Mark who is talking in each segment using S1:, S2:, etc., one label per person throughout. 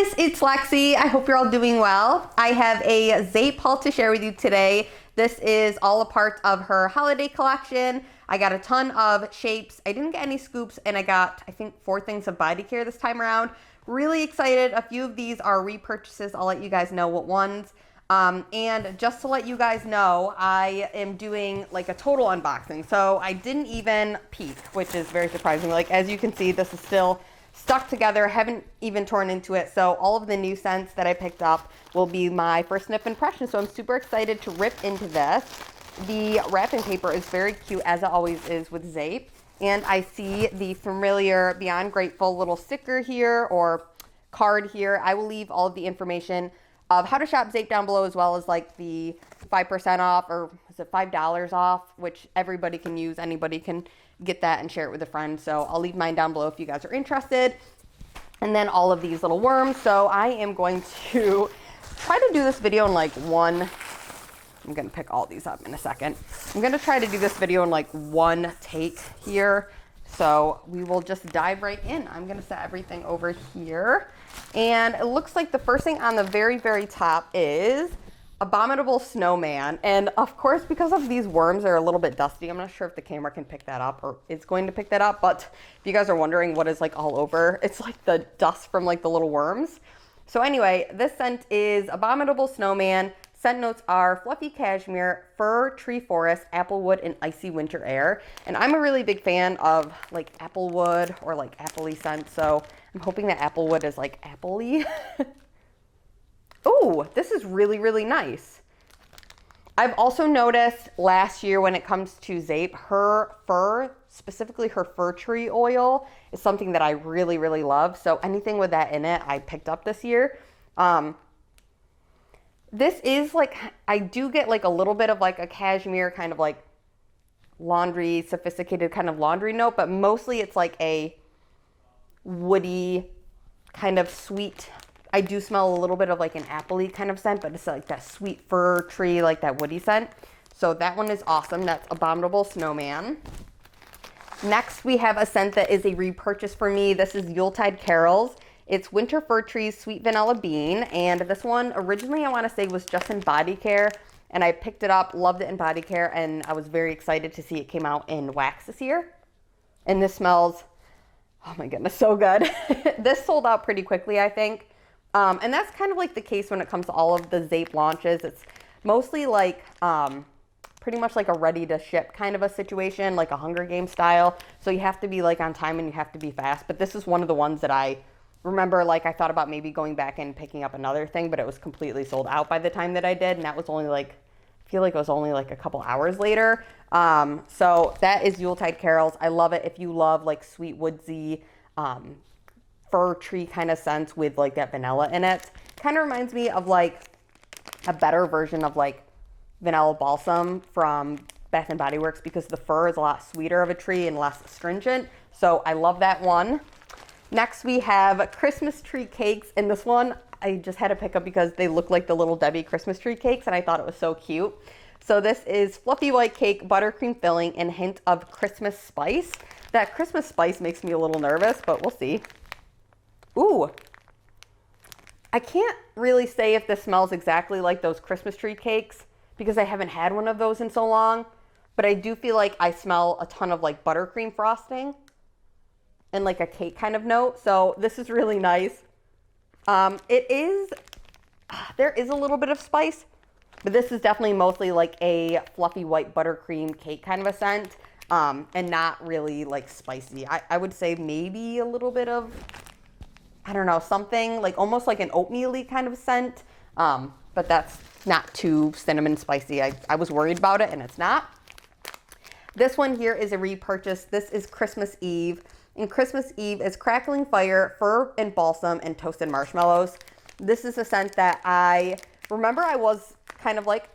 S1: guys, it's Lexi. I hope you're all doing well. I have a Zeep haul to share with you today. This is all a part of her holiday collection. I got a ton of shapes. I didn't get any scoops, and I got, I think, 4 things of body care this time around. Really excited. A few of these are repurchases. I'll let you guys know what ones. And just to let you guys know, I am doing like a total unboxing. So I didn't even peek, which is very surprising. Like, as you can see, this is still stuck together, haven't even torn into it. So all of the new scents that I picked up will be my first sniff impression. So I'm super excited to rip into this. The wrapping paper is very cute, as it always is with Zeep. And I see the familiar Beyond Grateful little sticker here, or card here. I will leave all of the information of how to shop Zeep down below, as well as like the 5% off, or is it $5 off, which everybody can use. Anybody can get that and share it with a friend. So I'll leave mine down below if you guys are interested. And then all of these little worms. So I am going to try to do this video in like one, I'm going to pick all these up in a second. I'm going to try to do this video in like one take here. So we will just dive right in. I'm going to set everything over here. And it looks like the first thing on the very, very top is Abominable Snowman. And of course, because of these worms are a little bit dusty, I'm not sure if the camera can pick that up or is going to pick that up. But if you guys are wondering what is like all over, it's like the dust from like the little worms. So anyway, this scent is Abominable Snowman. Scent notes are fluffy cashmere, fir, tree forest, applewood, and icy winter air. And I'm a really big fan of like applewood or like appley scent. So I'm hoping that applewood is like appley. Oh, this is really, really nice. I've also noticed last year when it comes to Zeep, her fir, specifically her fir tree oil, is something that I really, really love. So anything with that in it, I picked up this year. This is like, I do get like a little bit of like a cashmere kind of like laundry, sophisticated kind of laundry note, but mostly it's like a woody kind of sweet. I do smell a little bit of like an appley kind of scent, but it's like that sweet fir tree, like that woody scent. So that one is awesome. That's Abominable Snowman. Next, we have a scent that is a repurchase for me. This is Yuletide Carols. It's Winter Fir Trees Sweet Vanilla Bean. And this one originally, I want to say, was just in body care. And I picked it up, loved it in body care, and I was very excited to see it came out in wax this year. And this smells, oh my goodness, so good. This sold out pretty quickly, I think. And that's kind of like the case when it comes to all of the Zeep launches. It's mostly like pretty much like a ready to ship kind of a situation, like a Hunger Games style. So you have to be like on time and you have to be fast. But this is one of the ones that I remember, like I thought about maybe going back and picking up another thing, but it was completely sold out by the time that I did. And that was only like, I feel like it was only like a couple hours later. So that is Yuletide Carols. I love it. If you love like sweet woodsy, fir tree kind of scents with like that vanilla in it. Kind of reminds me of like a better version of like vanilla balsam from Bath and Body Works, because the fir is a lot sweeter of a tree and less astringent. So I love that one. Next, we have Christmas tree cakes. And this one I just had to pick up because they look like the Little Debbie Christmas tree cakes, and I thought it was so cute. So this is fluffy white cake, buttercream filling, and hint of Christmas spice. That Christmas spice makes me a little nervous, but we'll see. Ooh, I can't really say if this smells exactly like those Christmas tree cakes because I haven't had one of those in so long, but I do feel like I smell a ton of like buttercream frosting and like a cake kind of note. So this is really nice. There is a little bit of spice, but this is definitely mostly like a fluffy white buttercream cake kind of a scent, and not really like spicy. I would say maybe a little bit of, I don't know, something like almost like an oatmeal-y kind of scent, but that's not too cinnamon spicy. I was worried about it, and it's not. This one here is a repurchase. This is Christmas Eve, and Christmas Eve is crackling fire, fir and balsam, and toasted marshmallows. This is a scent that I remember I was kind of like,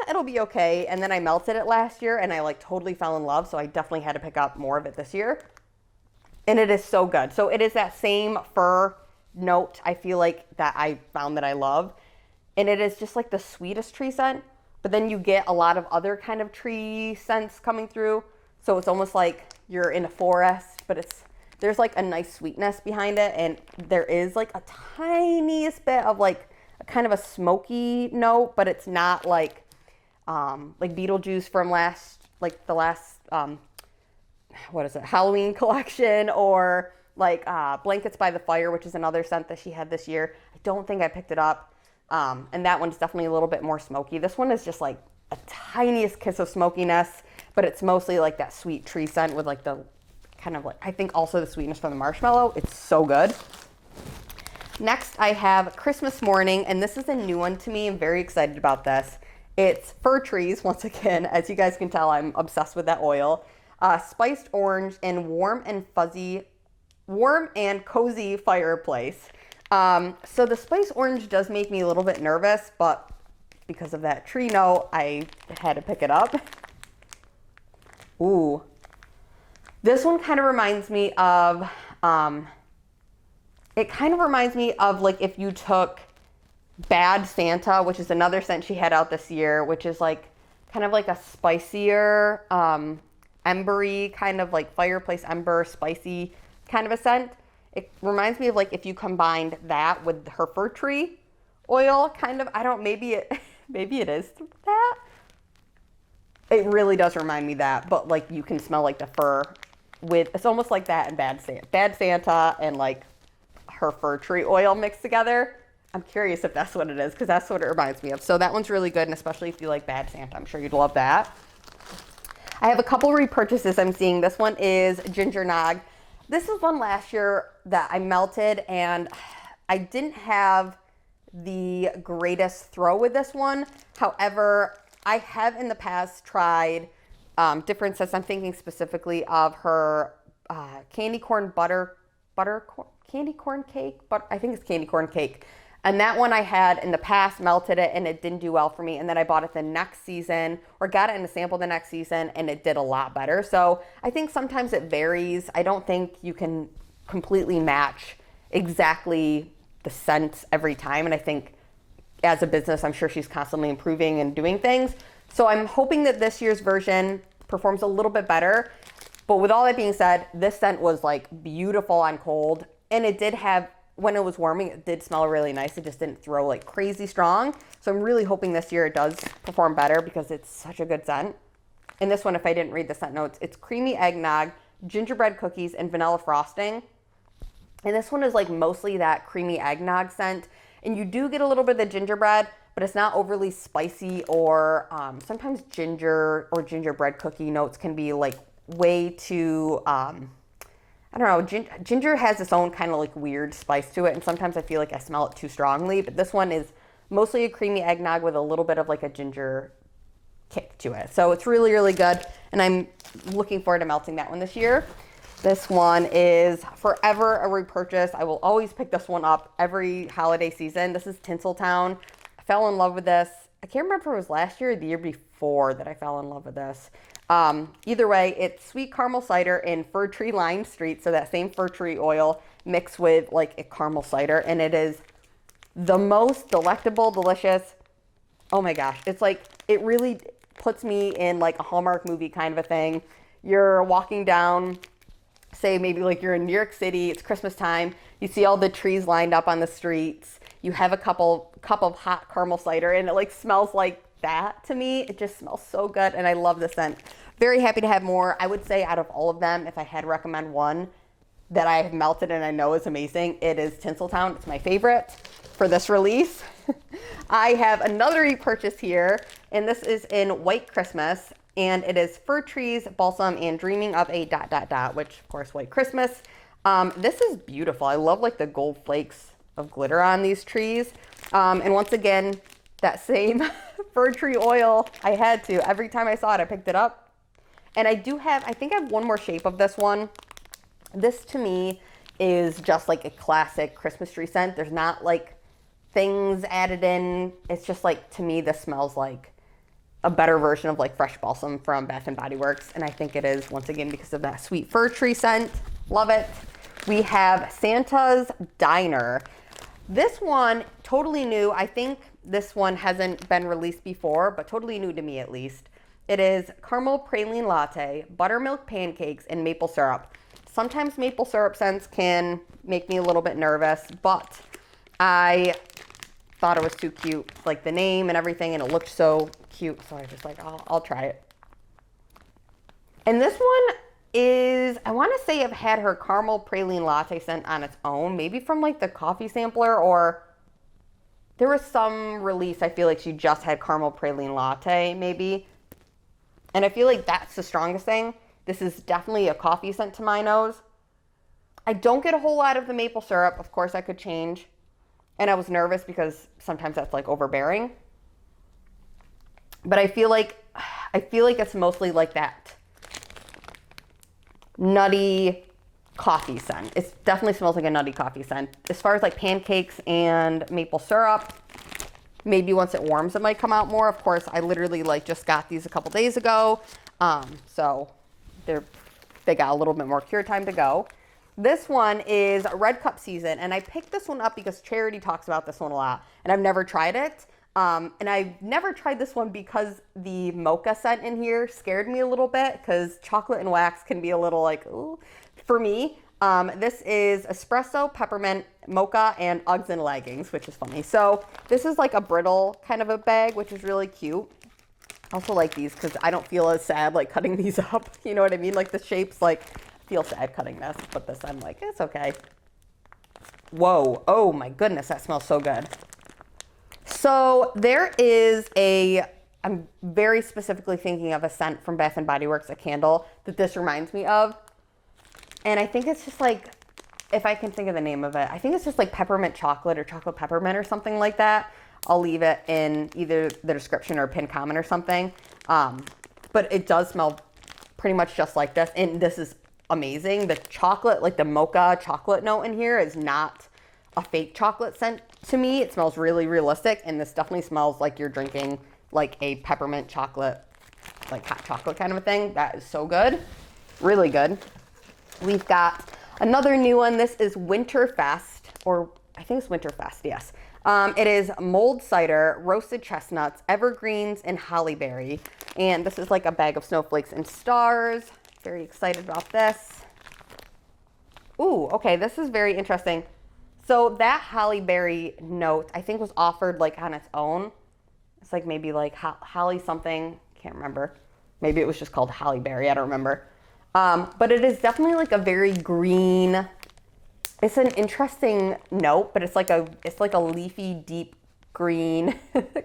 S1: it'll be okay, and then I melted it last year, and I like totally fell in love, so I definitely had to pick up more of it this year. And it is so good. So it is that same fir note, I feel like, that I found that I love. And it is just like the sweetest tree scent, but then you get a lot of other kind of tree scents coming through. So it's almost like you're in a forest, but it's there's like a nice sweetness behind it, and there is like a tiniest bit of like kind of a smoky note, but it's not like Beetlejuice from the last what is it, Halloween collection, or like Blankets by the Fire, which is another scent that she had this year. I don't think I picked it up. And that one's definitely a little bit more smoky. This one is just like a tiniest kiss of smokiness, but it's mostly like that sweet tree scent with like the kind of like, I think also the sweetness from the marshmallow. It's so good. Next, I have Christmas Morning, and this is a new one to me. I'm very excited about this. It's Fir Trees, once again. As you guys can tell, I'm obsessed with that oil. Spiced orange and warm and cozy fireplace. So the spiced orange does make me a little bit nervous, but because of that tree note, I had to pick it up. Ooh. This one kind of reminds me of, like if you took Bad Santa, which is another scent she had out this year, which is like kind of like a spicier, embery kind of like fireplace ember, spicy kind of a scent. It reminds me of like if you combined that with her fir tree oil, kind of. maybe it is that. It really does remind me that, but like you can smell like the fir it's almost like that and Bad Santa and like her fir tree oil mixed together. I'm curious if that's what it is, because that's what it reminds me of. So that one's really good, and especially if you like Bad Santa, I'm sure you'd love that. I have a couple repurchases I'm seeing. This one is Gingernog. This is one last year that I melted, and I didn't have the greatest throw with this one. However, I have in the past tried different scents. I'm thinking specifically of her candy corn candy corn cake, but I think it's candy corn cake. And that one I had in the past, melted it, and it didn't do well for me. And then I bought it the next season, or got it in a sample the next season, and it did a lot better. So I think sometimes it varies. I don't think you can completely match exactly the scent every time. And I think as a business, I'm sure she's constantly improving and doing things. So I'm hoping that this year's version performs a little bit better. But with all that being said, this scent was like beautiful on cold. And it did have, when it was warming, it did smell really nice. It just didn't throw like crazy strong. So I'm really hoping this year it does perform better, because it's such a good scent. And this one, if I didn't read the scent notes, it's creamy eggnog, gingerbread cookies, and vanilla frosting. And this one is like mostly that creamy eggnog scent. And you do get a little bit of the gingerbread, but it's not overly spicy, or sometimes ginger or gingerbread cookie notes can be like way too, I don't know, ginger has its own kind of like weird spice to it, and sometimes I feel like I smell it too strongly, but this one is mostly a creamy eggnog with a little bit of like a ginger kick to it. So it's really, really good, and I'm looking forward to melting that one this year. This one is forever a repurchase. I will always pick this one up every holiday season. This is Tinseltown. I fell in love with this. I can't remember if it was last year or the year before that I fell in love with this. Either way, it's sweet caramel cider in fir tree lime street. So that same fir tree oil mixed with like a caramel cider. And it is the most delectable, delicious. Oh my gosh. It's like, it really puts me in like a Hallmark movie kind of a thing. You're walking down, say maybe like you're in New York City, it's Christmas time. You see all the trees lined up on the streets. You have a cup of hot caramel cider, and it like smells like that to me. It just smells so good, and I love the scent. Very happy to have more. I would say out of all of them, if I had to recommend one that I have melted and I know is amazing, it is Tinseltown. It's my favorite for this release. I have another repurchase here, and this is in White Christmas, and it is Fir Trees, Balsam, and Dreaming of a ... which of course White Christmas. This is beautiful. I love like the gold flakes of glitter on these trees. And once again, that same fir tree oil, I had to. Every time I saw it, I picked it up. And I think I have one more shape of this one. This to me is just like a classic Christmas tree scent. There's not like things added in. It's just like, to me, this smells like a better version of like fresh balsam from Bath & Body Works. And I think it is, once again, because of that sweet fir tree scent. Love it. We have Santa's Diner. This one, totally new. I think this one hasn't been released before, but totally new to me at least. It is caramel praline latte, buttermilk pancakes, and maple syrup. sometimes maple syrup scents can make me a little bit nervous, but I thought it was too cute, like the name and everything, and it looked so cute. So I was just like, I'll try it. And this one is, I want to say I've had her caramel praline latte scent on its own, maybe from like the coffee sampler, or there was some release I feel like she just had caramel praline latte maybe. And I feel like that's the strongest thing. This is definitely a coffee scent to my nose. I don't get a whole lot of the maple syrup. Of course, I could change. And I was nervous because sometimes that's like overbearing. But I feel like it's mostly like that nutty coffee scent. It definitely smells like a nutty coffee scent. As far as like pancakes and maple syrup, maybe once it warms it might come out more. Of course, I literally like just got these a couple days ago. So they got a little bit more cure time to go. This one is Red Cup Season, and I picked this one up because Charity talks about this one a lot, and I've never tried it. And I've never tried this one because the mocha scent in here scared me a little bit, because chocolate and wax can be a little like, ooh, for me. This is espresso, peppermint, mocha, and Uggs and leggings, which is funny. So this is like a brittle kind of a bag, which is really cute. I also like these because I don't feel as sad like cutting these up. You know what I mean? Like the shapes, like I feel sad cutting this, but this I'm like, it's okay. Whoa, oh my goodness, that smells so good. So there is I'm very specifically thinking of a scent from Bath & Body Works, a candle that this reminds me of. And I think it's just like, if I can think of the name of it, I think it's just like peppermint chocolate or chocolate peppermint or something like that. I'll leave it in either the description or pinned comment or something. But it does smell pretty much just like this. And this is amazing. The chocolate, like the mocha chocolate note in here is not a fake chocolate scent to me. It smells really realistic. And this definitely smells like you're drinking like a peppermint chocolate, like hot chocolate kind of a thing. That is so good. Really good. We've got another new one. This is Winterfest, or I think it's Winterfest, yes. It is mulled cider, roasted chestnuts, evergreens, and hollyberry. And this is like a bag of snowflakes and stars. Very excited about this. Ooh, okay, this is very interesting. So that hollyberry note, I think, was offered like on its own. It's like maybe like holly something, can't remember. Maybe it was just called hollyberry, I don't remember. But it is definitely like a very green, it's an interesting note, but it's like a leafy, deep green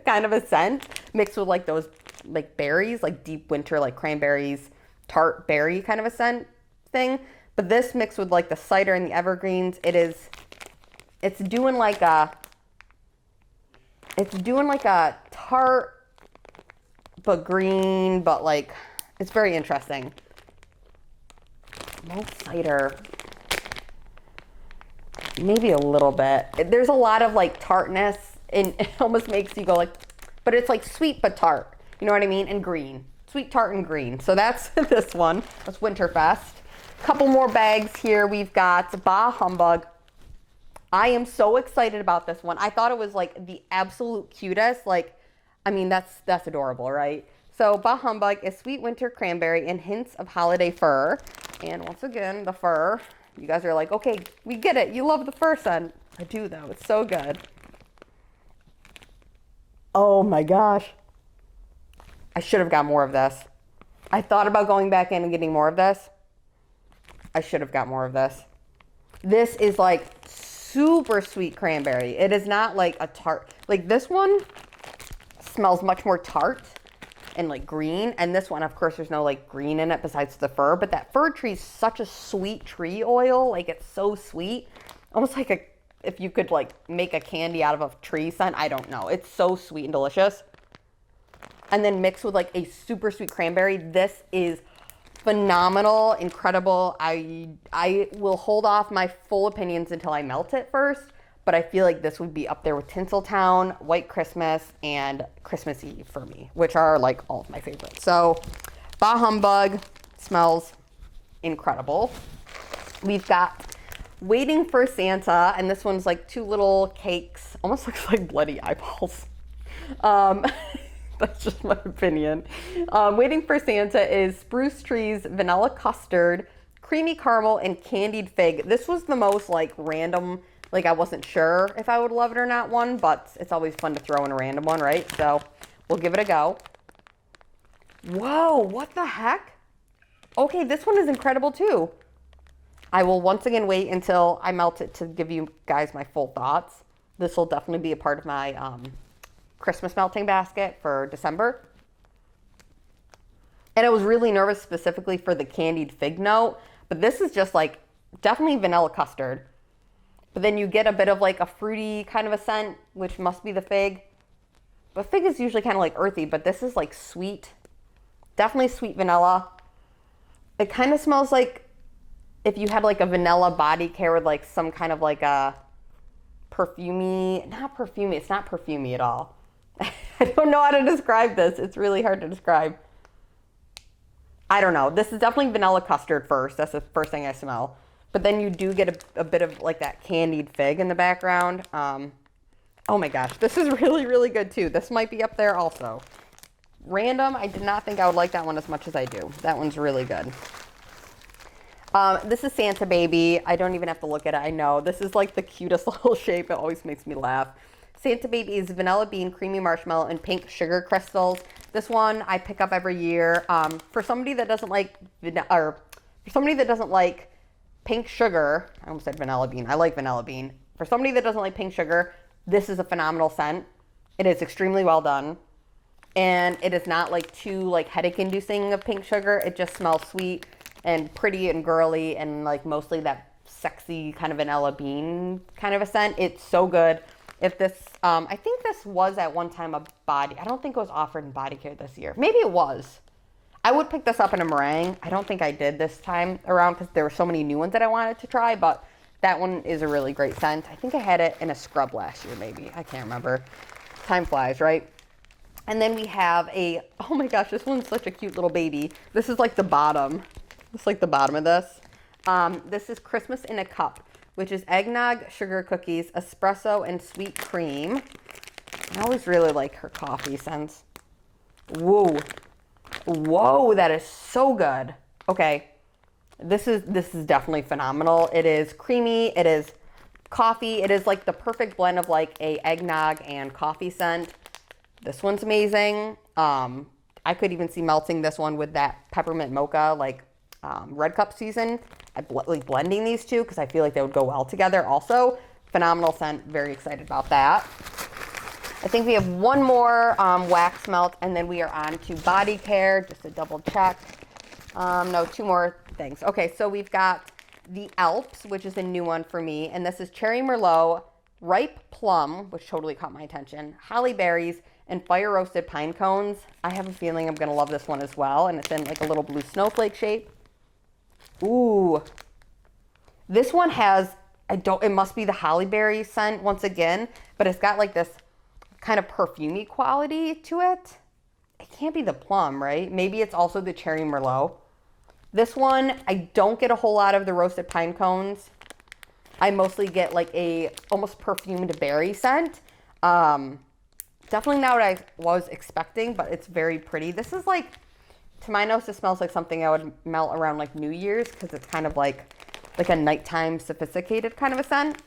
S1: kind of a scent mixed with like those like berries, like deep winter, like cranberries, tart berry kind of a scent thing. But this mixed with like the cider and the evergreens, it's doing like a tart, but green, but like, it's very interesting. Mulled cider, maybe a little bit. There's a lot of like tartness, and it almost makes you go like, but it's like sweet but tart. You know what I mean? And green, sweet, tart, and green. So that's this one. That's Winterfest. Couple more bags here. We've got Bah Humbug. I am so excited about this one. I thought it was like the absolute cutest. Like, I mean, that's adorable, right? So Bah Humbug is sweet winter cranberry and hints of holiday fir. And once again, the fur. You guys are like, okay, we get it. You love the fur scent. I do, though. It's so good. Oh, my gosh. I should have got more of this. I thought about going back in and getting more of this. I should have got more of this. This is like super sweet cranberry. It is not like a tart. Like this one smells much more tart and like green, and this one, of course, there's no like green in it besides the fir, but that fir tree is such a sweet tree oil. Like, it's so sweet, almost like if you could like make a candy out of a tree scent. I don't know, it's so sweet and delicious. And then mixed with like a super sweet cranberry, this is phenomenal, incredible. I will hold off my full opinions until I melt it first, but I feel like this would be up there with Tinseltown, White Christmas, and Christmas Eve for me, which are like all of my favorites. So Bah Humbug smells incredible. We've got Waiting for Santa, and this one's like two little cakes, almost looks like bloody eyeballs. That's just my opinion. Waiting for Santa is spruce trees, vanilla custard, creamy caramel and candied fig. This was the most like random, like I wasn't sure if I would love it or not one, but it's always fun to throw in a random one, right? So we'll give it a go. Whoa, what the heck? Okay, this one is incredible too. I will once again wait until I melt it to give you guys my full thoughts. This will definitely be a part of my Christmas melting basket for December. And I was really nervous specifically for the candied fig note, but this is just like definitely vanilla custard. But then you get a bit of like a fruity kind of a scent, which must be the fig. But fig is usually kind of like earthy, but this is like sweet. Definitely sweet vanilla. It kind of smells like if you had like a vanilla body care with like some kind of like a perfumey, not perfumey, it's not perfumey at all. I don't know how to describe this. It's really hard to describe. I don't know. This is definitely vanilla custard first. That's the first thing I smell. But then you do get a bit of like that candied fig in the background. Oh my gosh, this is really, really good too. This might be up there also. Random, I did not think I would like that one as much as I do. That one's really good. This is Santa Baby. I don't even have to look at it. I know. This is like the cutest little shape. It always makes me laugh. Santa Baby is vanilla bean, creamy marshmallow, and pink sugar crystals. This one I pick up every year. For somebody that doesn't like pink sugar, I almost said vanilla bean. I like vanilla bean. For somebody that doesn't like pink sugar, this is a phenomenal scent. It is extremely well done. And it is not like too like headache inducing of pink sugar. It just smells sweet and pretty and girly and like mostly that sexy kind of vanilla bean kind of a scent. It's so good. If this, I think this was at one time a body. I don't think it was offered in body care this year. Maybe it was. I would pick this up in a meringue. I don't think I did this time around because there were so many new ones that I wanted to try, but that one is a really great scent. I think I had it in a scrub last year maybe. I can't remember. Time flies, right? And then we have oh my gosh, this one's such a cute little baby. This is like the bottom. It's like the bottom of this. This is Christmas in a Cup, which is eggnog, sugar cookies, espresso, and sweet cream. I always really like her coffee scents. Whoa. Whoa, that is so good. Okay. This is definitely phenomenal. It is creamy. It is coffee. It is like the perfect blend of like a eggnog and coffee scent. This one's amazing. I could even see melting this one with that peppermint mocha, like Red Cup season. Like blending these two because I feel like they would go well together also. Phenomenal scent. Very excited about that. I think we have one more wax melt and then we are on to body care. Just to double check. No, two more things. Okay, so we've got the Alps, which is a new one for me. And this is Cherry Merlot, Ripe Plum, which totally caught my attention, Holly Berries, and Fire Roasted Pine Cones. I have a feeling I'm going to love this one as well. And it's in like a little blue snowflake shape. Ooh. This one has, it must be the holly berry scent once again, but it's got like this kind of perfumey quality to it. It can't be the plum, right? Maybe it's also the cherry merlot. This one, I don't get a whole lot of the roasted pine cones. I mostly get like a almost perfumed berry scent. Definitely not what I was expecting, but it's very pretty. This is like, to my nose, it smells like something I would melt around like New Year's because it's kind of like a nighttime sophisticated kind of a scent.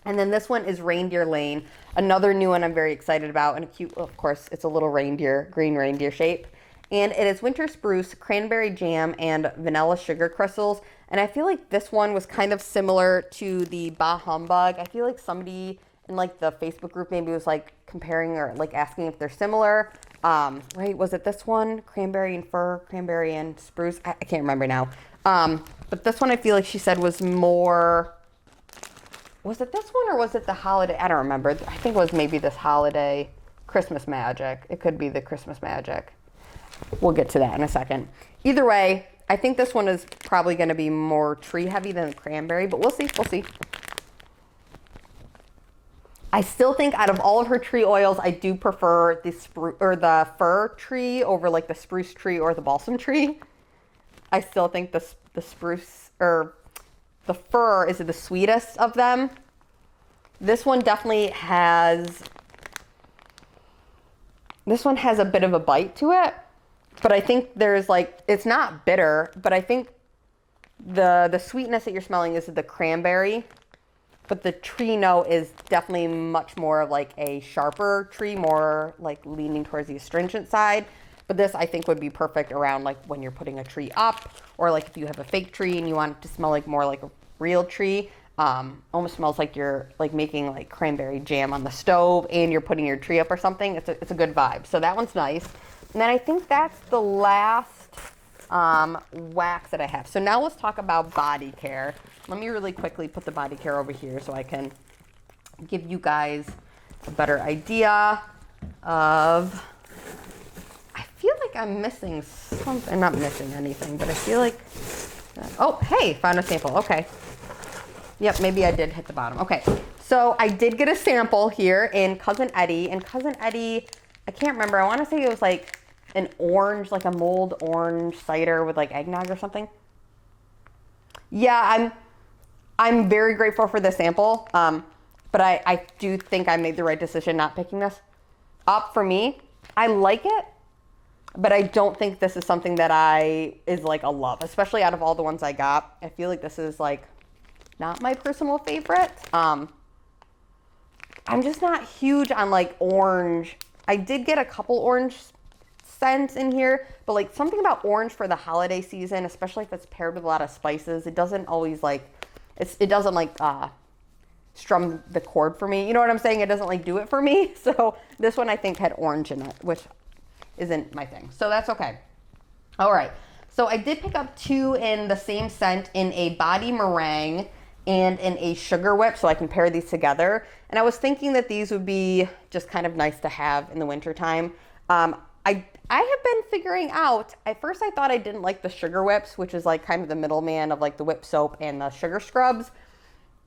S1: And then this one is Reindeer Lane, another new one I'm very excited about, and a cute, of course, it's a little reindeer, green reindeer shape. And it is winter spruce, cranberry jam, and vanilla sugar crystals. And I feel like this one was kind of similar to the Bah Humbug. I feel like somebody in like the Facebook group maybe was like comparing or like asking if they're similar. Right, was it this one? Cranberry and fir, cranberry and spruce? I can't remember now. But this one I feel like she said was more, was it this one or was it the holiday? I don't remember. I think it was maybe this holiday Christmas Magic. It could be the Christmas Magic. We'll get to that in a second. Either way, I think this one is probably going to be more tree heavy than the cranberry, but we'll see. We'll see. I still think out of all of her tree oils, I do prefer the fir tree over like the spruce tree or the balsam tree. I still think the spruce or the fir is the sweetest of them. This one definitely has, a bit of a bite to it, but I think there's like, it's not bitter, but I think The sweetness that you're smelling is the cranberry, but the tree note is definitely much more like a sharper tree, more like leaning towards the astringent side. But this I think would be perfect around like when you're putting a tree up, or like if you have a fake tree and you want it to smell like more like a real tree. Almost smells like you're like making like cranberry jam on the stove and you're putting your tree up or something. It's a good vibe. So that one's nice. And then I think that's the last wax that I have. So now let's talk about body care. Let me really quickly put the body care over here so I can give you guys a better idea of, I feel like I'm missing something. I'm not missing anything, but I feel like, oh, hey, found a sample. Okay. Yep, maybe I did hit the bottom. Okay, so I did get a sample here in Cousin Eddie. And Cousin Eddie, I can't remember. I want to say it was like an orange, like a mulled orange cider with like eggnog or something. Yeah, I'm very grateful for the sample. But I do think I made the right decision not picking this up for me. I like it, but I don't think this is something that is like a love, especially out of all the ones I got. I feel like this is like not my personal favorite. I'm just not huge on like orange. I did get a couple orange scents in here, but like something about orange for the holiday season, especially if it's paired with a lot of spices, it doesn't always like, it doesn't like strum the chord for me. You know what I'm saying? It doesn't like do it for me. So this one I think had orange in it, which isn't my thing. So that's okay. All right. So I did pick up two in the same scent in a body meringue and in a sugar whip, so I can pair these together. And I was thinking that these would be just kind of nice to have in the wintertime. I have been figuring out, at first I thought I didn't like the sugar whips, which is like kind of the middleman of like the whip soap and the sugar scrubs.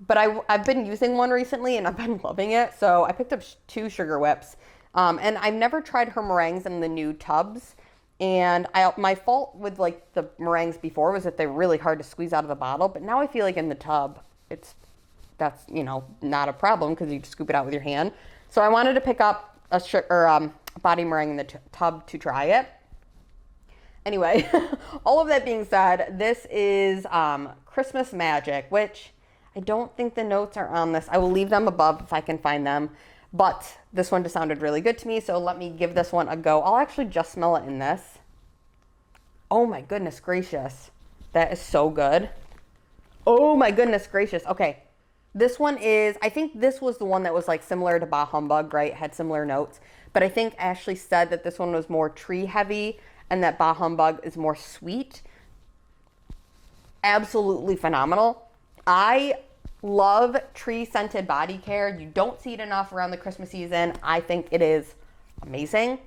S1: But I've been using one recently and I've been loving it. So I picked up two sugar whips. And I've never tried her meringues in the new tubs. And my fault with like the meringues before was that they're really hard to squeeze out of the bottle. But now I feel like in the tub, that's not a problem because you just scoop it out with your hand. So I wanted to pick up a body meringue in the tub to try it. Anyway, all of that being said, this is Christmas Magic, which I don't think the notes are on this. I will leave them above if I can find them. But this one just sounded really good to me, so let me give this one a go. I'll actually just smell it in this. Oh my goodness gracious. That is so good. Oh my goodness gracious. Okay. This one is, I think this was the one that was like similar to Bah Humbug, right? Had similar notes. But I think Ashley said that this one was more tree heavy and that Bah Humbug is more sweet. Absolutely phenomenal. I love tree scented body care. You don't see it enough around the Christmas season. I think it is amazing.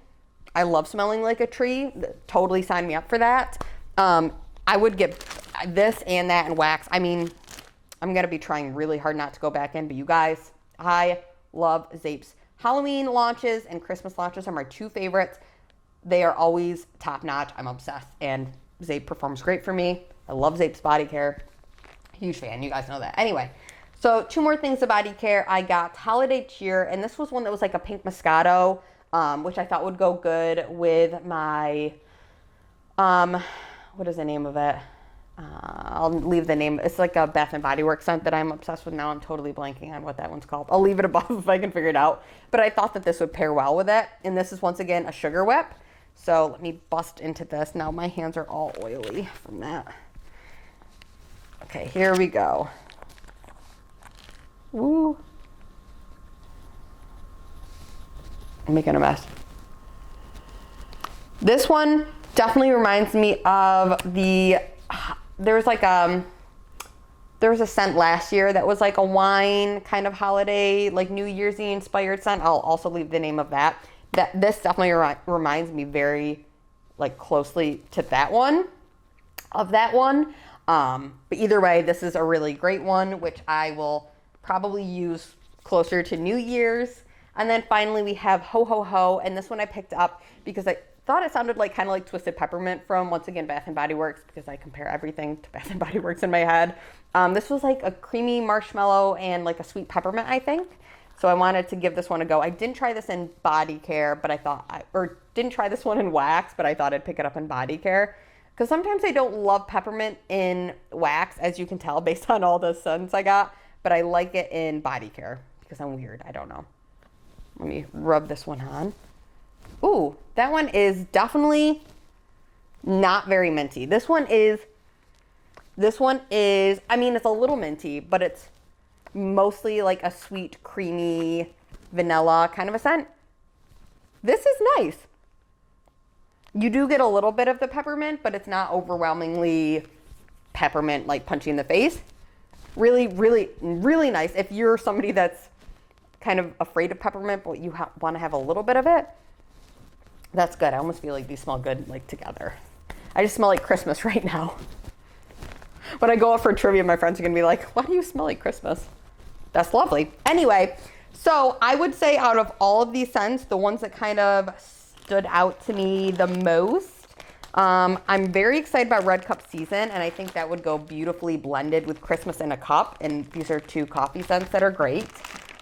S1: I love smelling like a tree. Totally sign me up for that. I would get this and that and wax. I mean, I'm going to be trying really hard not to go back in, but you guys, I love Zeep's. Halloween launches and Christmas launches are my two favorites. They are always top notch. I'm obsessed, and Zeep performs great for me. I love Zeep's body care. Huge fan. You guys know that. Anyway, so two more things of body care. I got Holiday Cheer, and this was one that was like a pink Moscato, which I thought would go good with my, what is the name of it? I'll leave the name. It's like a Bath and Body Works scent that I'm obsessed with now. I'm totally blanking on what that one's called. I'll leave it above if I can figure it out. But I thought that this would pair well with it. And this is once again a sugar whip. So let me bust into this. Now my hands are all oily from that. Okay, here we go. Woo. I'm making a mess. This one definitely reminds me of there was a scent last year that was like a wine kind of holiday, like New Year's Eve inspired scent. I'll also leave the name of that. This definitely reminds me very like closely to that one. But either way, this is a really great one, which I will probably use closer to New Year's. And then finally we have Ho Ho Ho, and this one I picked up because I thought it sounded like kind of like Twisted Peppermint from, once again, Bath and Body Works, because I compare everything to Bath and Body Works in my head. This was like a creamy marshmallow and like a sweet peppermint, I think. So I wanted to give this one a go. I didn't try this in body care, but I thought, or didn't try this one in wax, but I thought I'd pick it up in body care. Because sometimes I don't love peppermint in wax, as you can tell based on all the scents I got. But I like it in body care because I'm weird. I don't know. Let me rub this one on. Ooh, that one is definitely not very minty. This one is, I mean, it's a little minty, but it's mostly like a sweet, creamy, vanilla kind of a scent. This is nice. You do get a little bit of the peppermint, but it's not overwhelmingly peppermint, like punchy in the face. Really, really, really nice. If you're somebody that's kind of afraid of peppermint, but you want to have a little bit of it, that's good. I almost feel like these smell good, like together. I just smell like Christmas right now. When I go out for trivia, my friends are going to be like, why do you smell like Christmas? That's lovely. Anyway, so I would say out of all of these scents, the ones that kind of stood out to me the most, I'm very excited about Red Cup Season, and I think that would go beautifully blended with Christmas in a Cup, and these are 2 coffee scents that are great.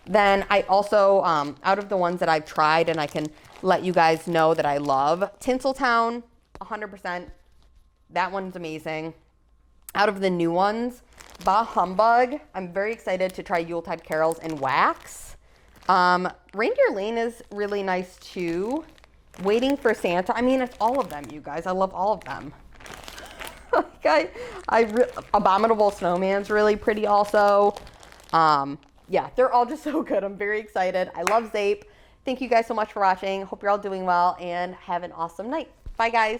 S1: Then I also, out of the ones that I've tried, and I can let you guys know that I love, Tinseltown, 100%. That one's amazing. Out of the new ones, Humbug, I'm very excited to try Yuletide Carols in wax. Reindeer Lane is really nice too. Waiting for Santa, I mean, it's all of them, you guys. I love all of them. Abominable Snowman's really pretty also. Yeah, they're all just so good. I'm very excited. I love Zeep. Thank you guys so much for watching. Hope you're all doing well and have an awesome night. Bye, guys.